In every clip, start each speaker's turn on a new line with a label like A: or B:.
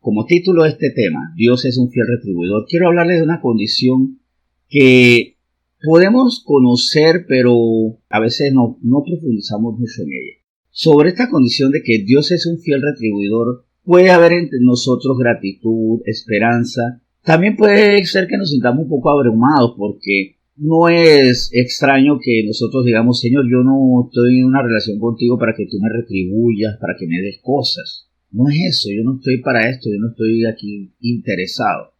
A: como título de este tema, Dios es un fiel retribuidor, quiero hablarles de una condición que podemos conocer, pero a veces no profundizamos mucho en ella. Sobre esta condición de que Dios es un fiel retribuidor, puede haber entre nosotros gratitud, esperanza. También puede ser que nos sintamos un poco abrumados porque no es extraño que nosotros digamos, Señor, yo no estoy en una relación contigo para que tú me retribuyas, para que me des cosas. No es eso, yo no estoy para esto, yo no estoy aquí interesado.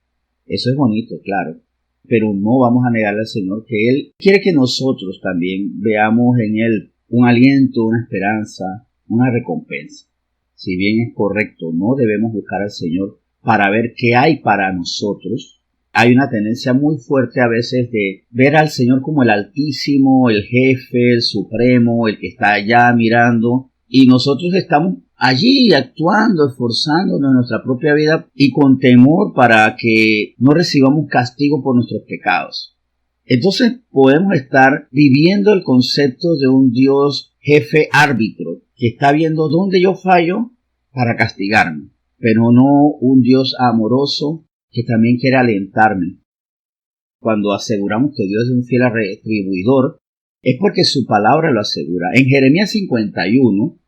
A: Eso es bonito, claro, pero no vamos a negarle al Señor que Él quiere que nosotros también veamos en Él un aliento, una esperanza, una recompensa. Si bien es correcto, no debemos buscar al Señor para ver qué hay para nosotros. Hay una tendencia muy fuerte a veces de ver al Señor como el Altísimo, el Jefe, el Supremo, el que está allá mirando, y nosotros estamos allí actuando, esforzándonos en nuestra propia vida y con temor para que no recibamos castigo por nuestros pecados. Entonces podemos estar viviendo el concepto de un Dios jefe árbitro que está viendo dónde yo fallo para castigarme, pero no un Dios amoroso que también quiere alentarme. Cuando aseguramos que Dios es un fiel retribuidor, es porque su palabra lo asegura. En Jeremías 51,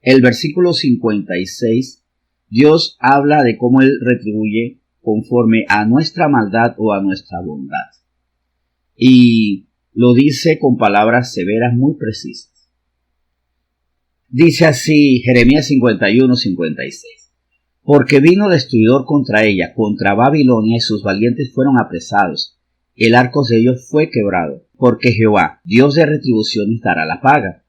A: el versículo 56, Dios habla de cómo Él retribuye conforme a nuestra maldad o a nuestra bondad. Y lo dice con palabras severas muy precisas. Dice así Jeremías 51, 56. Porque vino destruidor contra ella, contra Babilonia, y sus valientes fueron apresados. El arco de ellos fue quebrado, porque Jehová, Dios de retribuciones, dará la paga.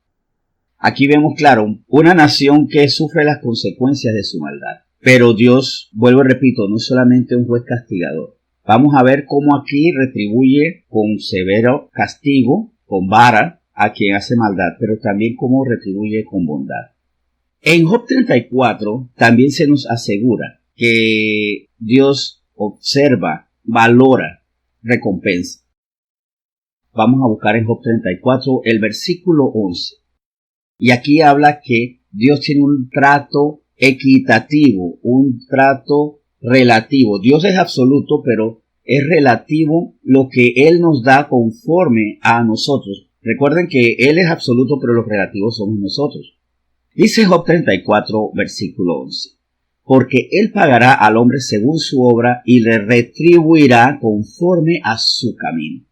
A: Aquí vemos claro, una nación que sufre las consecuencias de su maldad. Pero Dios, vuelvo y repito, no es solamente un juez castigador. Vamos a ver cómo aquí retribuye con severo castigo, con vara, a quien hace maldad, pero también cómo retribuye con bondad. En Job 34 también se nos asegura que Dios observa, valora, recompensa. Vamos a buscar en Job 34 el versículo 11. Y aquí habla que Dios tiene un trato equitativo, un trato relativo. Dios es absoluto, pero es relativo lo que Él nos da conforme a nosotros. Recuerden que Él es absoluto, pero los relativos somos nosotros. Dice Job 34, versículo 11. Porque Él pagará al hombre según su obra y le retribuirá conforme a su camino.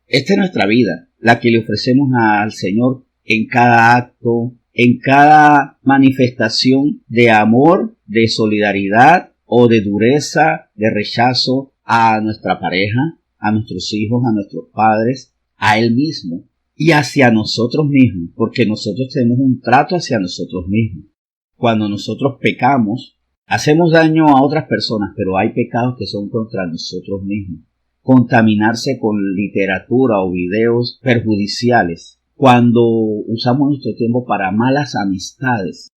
A: Esta es nuestra vida, la que le ofrecemos al Señor en cada acto, en cada manifestación de amor, de solidaridad o de dureza, de rechazo a nuestra pareja, a nuestros hijos, a nuestros padres, a Él mismo y hacia nosotros mismos, porque nosotros tenemos un trato hacia nosotros mismos. Cuando nosotros pecamos, hacemos daño a otras personas, pero hay pecados que son contra nosotros mismos. Contaminarse con literatura o videos perjudiciales. Cuando usamos nuestro tiempo para malas amistades.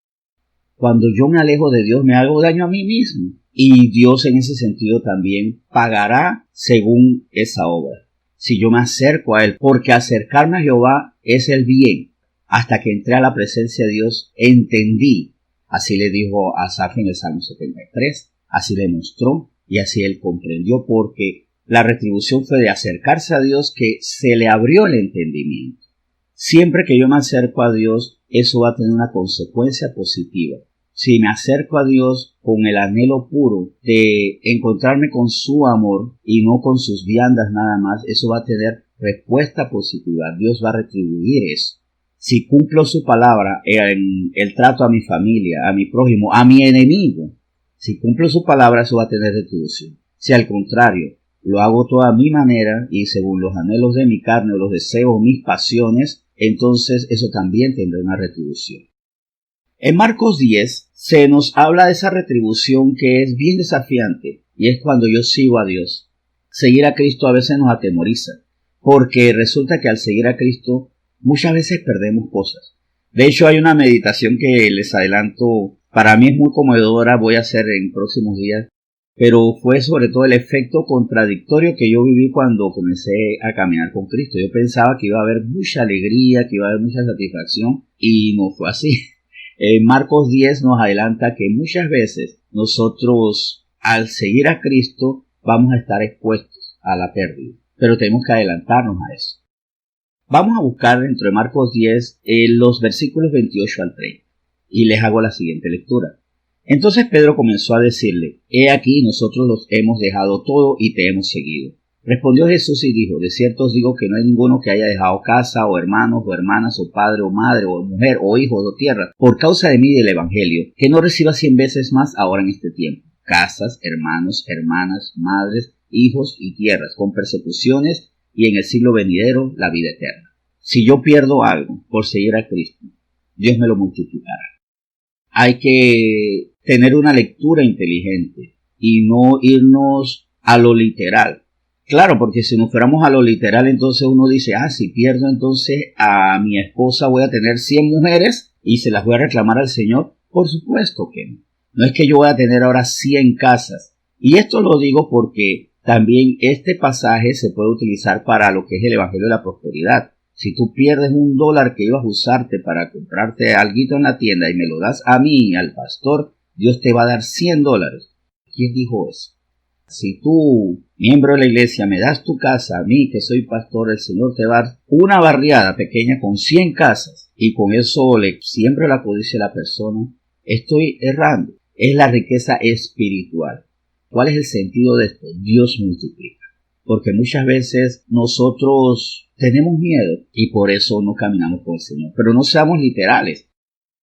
A: Cuando yo me alejo de Dios, me hago daño a mí mismo. Y Dios en ese sentido también pagará según esa obra. Si yo me acerco a Él, porque acercarme a Jehová es el bien. Hasta que entré a la presencia de Dios, entendí. Así le dijo a Asaf en el Salmo 73. Así le mostró y así Él comprendió, porque la retribución fue de acercarse a Dios, que se le abrió el entendimiento. Siempre que yo me acerco a Dios, eso va a tener una consecuencia positiva. Si me acerco a Dios con el anhelo puro de encontrarme con su amor y no con sus viandas nada más, eso va a tener respuesta positiva. Dios va a retribuir eso. Si cumplo su palabra en el trato a mi familia, a mi prójimo, a mi enemigo, si cumplo su palabra, eso va a tener retribución. Si al contrario, lo hago todo a mi manera y según los anhelos de mi carne o los deseos, mis pasiones, entonces eso también tendrá una retribución. En Marcos 10 se nos habla de esa retribución que es bien desafiante, y es cuando yo sigo a Dios. Seguir a Cristo a veces nos atemoriza, porque resulta que al seguir a Cristo muchas veces perdemos cosas. De hecho, hay una meditación que les adelanto, para mí es muy conmovedora, voy a hacer en próximos días, pero fue sobre todo el efecto contradictorio que yo viví cuando comencé a caminar con Cristo. Yo pensaba que iba a haber mucha alegría, que iba a haber mucha satisfacción, y no fue así. Marcos 10 nos adelanta que muchas veces nosotros al seguir a Cristo vamos a estar expuestos a la pérdida, pero tenemos que adelantarnos a eso. Vamos a buscar dentro de Marcos 10 los versículos 28 al 30 y les hago la siguiente lectura. Entonces Pedro comenzó a decirle: He aquí, nosotros los hemos dejado todo y te hemos seguido. Respondió Jesús y dijo: De cierto os digo que no hay ninguno que haya dejado casa, o hermanos, o hermanas, o padre, o madre, o mujer, o hijos, o tierra, por causa de mí y del Evangelio, que no reciba 100 veces más ahora en este tiempo: casas, hermanos, hermanas, madres, hijos y tierras, con persecuciones, y en el siglo venidero la vida eterna. Si yo pierdo algo por seguir a Cristo, Dios me lo multiplicará. Hay que tener una lectura inteligente y no irnos a lo literal. Claro, porque si nos fuéramos a lo literal, entonces uno dice: si pierdo entonces a mi esposa voy a tener 100 mujeres y se las voy a reclamar al Señor. Por supuesto que no. No es que yo voy a tener ahora 100 casas. Y esto lo digo porque también este pasaje se puede utilizar para lo que es el Evangelio de la Prosperidad. Si tú pierdes $1 que ibas a usarte para comprarte alguito en la tienda y me lo das a mí, al pastor, Dios te va a dar $100. ¿Quién dijo eso? Si tú, miembro de la iglesia, me das tu casa a mí, que soy pastor, el Señor te va a dar una barriada pequeña con 100 casas y con eso le siembra la codicia a la persona. Estoy errando. Es la riqueza espiritual. ¿Cuál es el sentido de esto? Dios multiplica. Porque muchas veces nosotros tenemos miedo y por eso no caminamos con el Señor. Pero no seamos literales,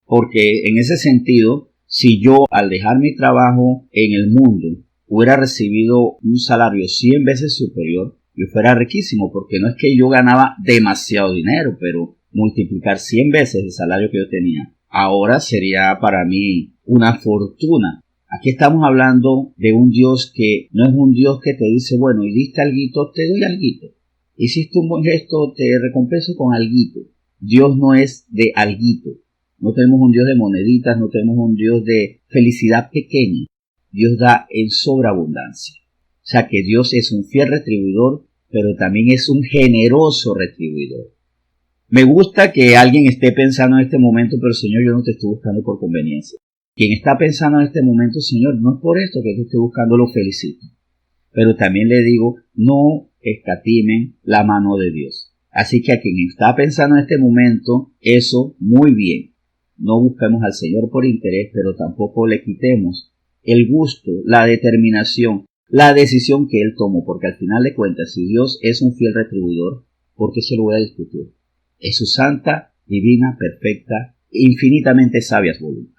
A: porque en ese sentido, si yo al dejar mi trabajo en el mundo hubiera recibido un salario 100 veces superior, yo fuera riquísimo, porque no es que yo ganaba demasiado dinero, pero multiplicar 100 veces el salario que yo tenía, ahora sería para mí una fortuna. Aquí estamos hablando de un Dios que no es un Dios que te dice: bueno, y diste alguito, te doy alguito. Hiciste un buen gesto, te recompenso con alguito. Dios no es de alguito. No tenemos un Dios de moneditas, no tenemos un Dios de felicidad pequeña. Dios da en sobreabundancia. O sea que Dios es un fiel retribuidor, pero también es un generoso retribuidor. Me gusta que alguien esté pensando en este momento: pero Señor, yo no te estoy buscando por conveniencia. Quien está pensando en este momento: Señor, no es por esto que te estoy buscando, lo felicito. Pero también le digo: no escatimen la mano de Dios. Así que a quien está pensando en este momento, eso muy bien. No busquemos al Señor por interés, pero tampoco le quitemos el gusto, la determinación, la decisión que Él tomó. Porque al final de cuentas, si Dios es un fiel retribuidor, ¿por qué se lo voy a discutir? Es su santa, divina, perfecta, infinitamente sabia voluntad.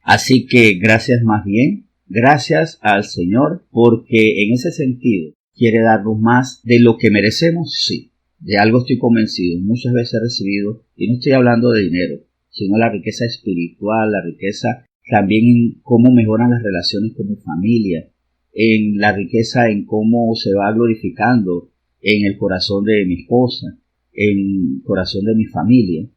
A: Así que gracias más bien, gracias al Señor, porque en ese sentido quiere darnos más de lo que merecemos, sí. De algo estoy convencido, muchas veces he recibido, y no estoy hablando de dinero, sino la riqueza espiritual, la riqueza también en cómo mejoran las relaciones con mi familia, en la riqueza en cómo se va glorificando en el corazón de mi esposa, en el corazón de mi familia,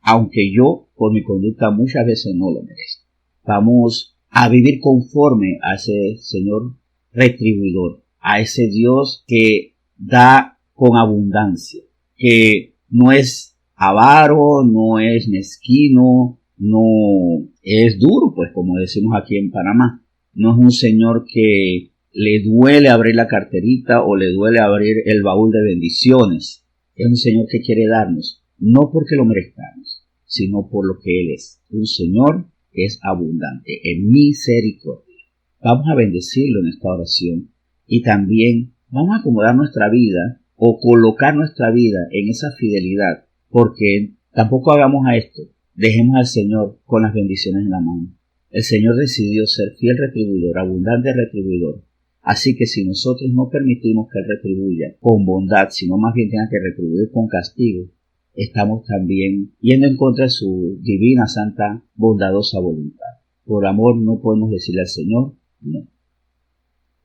A: aunque yo por mi conducta muchas veces no lo merezco. Vamos a vivir conforme a ese Señor retribuidor, a ese Dios que da con abundancia, que no es avaro, no es mezquino, no es duro, pues como decimos aquí en Panamá. No es un Señor que le duele abrir la carterita o le duele abrir el baúl de bendiciones. Es un Señor que quiere darnos, no porque lo merezcamos, sino por lo que Él es. Un Señor que es abundante en misericordia. Vamos a bendecirlo en esta oración y también vamos a acomodar nuestra vida o colocar nuestra vida en esa fidelidad, porque tampoco hagamos a esto. Dejemos al Señor con las bendiciones en la mano. El Señor decidió ser fiel retribuidor, abundante retribuidor. Así que si nosotros no permitimos que Él retribuya con bondad, sino más bien tenga que retribuir con castigo, estamos también yendo en contra de su divina, santa, bondadosa voluntad. Por amor no podemos decirle al Señor no.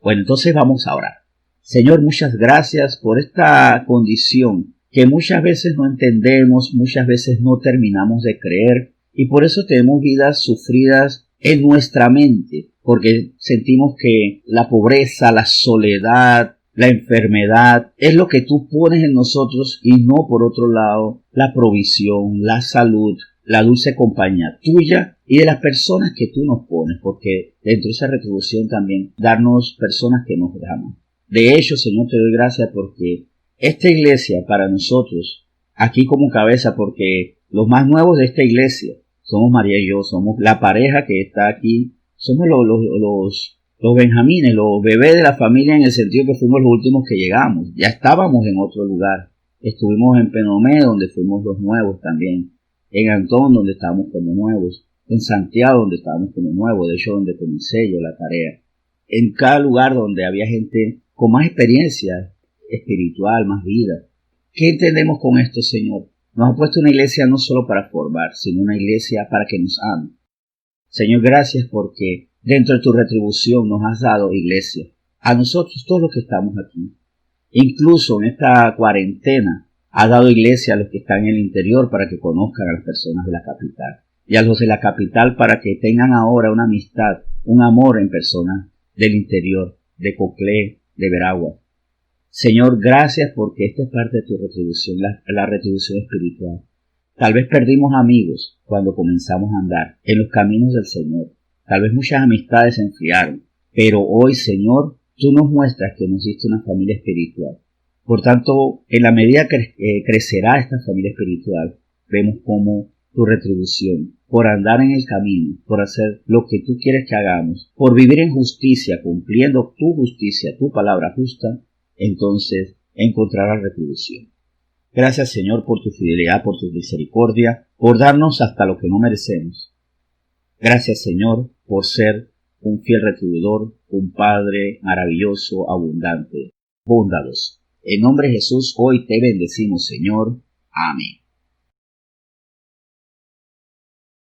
A: Bueno, entonces vamos a orar. Señor, muchas gracias por esta condición que muchas veces no entendemos, muchas veces no terminamos de creer, y por eso tenemos vidas sufridas en nuestra mente, porque sentimos que la pobreza, la soledad, la enfermedad es lo que tú pones en nosotros y no por otro lado la provisión, la salud, la dulce compañía tuya y de las personas que tú nos pones, porque dentro de esa retribución también darnos personas que nos aman. De hecho, Señor, te doy gracias porque esta iglesia para nosotros, aquí como cabeza, porque los más nuevos de esta iglesia somos María y yo, somos la pareja que está aquí, somos los benjamines, los bebés de la familia, en el sentido que fuimos los últimos que llegamos. Ya estábamos en otro lugar. Estuvimos en Penomé, donde fuimos los nuevos también. En Antón, donde estábamos como nuevos. En Santiago, donde estábamos como nuevos. De hecho, donde comencé yo la tarea. En cada lugar donde había gente con más experiencia espiritual, más vida. ¿Qué entendemos con esto, Señor? Nos ha puesto una iglesia no solo para formar, sino una iglesia para que nos ame. Señor, gracias porque dentro de tu retribución nos has dado iglesia. A nosotros, todos los que estamos aquí. Incluso en esta cuarentena, has dado iglesia a los que están en el interior para que conozcan a las personas de la capital. Y a los de la capital para que tengan ahora una amistad, un amor en personas del interior, de Coclé, de Veraguas. Señor, gracias porque esta es parte de tu retribución, la retribución espiritual. Tal vez perdimos amigos cuando comenzamos a andar en los caminos del Señor. Tal vez muchas amistades se enfriaron. Pero hoy, Señor, tú nos muestras que nos diste una familia espiritual. Por tanto, en la medida que crecerá esta familia espiritual, vemos como tu retribución, por andar en el camino, por hacer lo que tú quieres que hagamos, por vivir en justicia, cumpliendo tu justicia, tu palabra justa, entonces encontrarás retribución. Gracias, Señor, por tu fidelidad, por tu misericordia, por darnos hasta lo que no merecemos. Gracias, Señor, por ser un fiel retribuidor, un Padre maravilloso, abundante, bondadoso. En nombre de Jesús, hoy te bendecimos, Señor. Amén.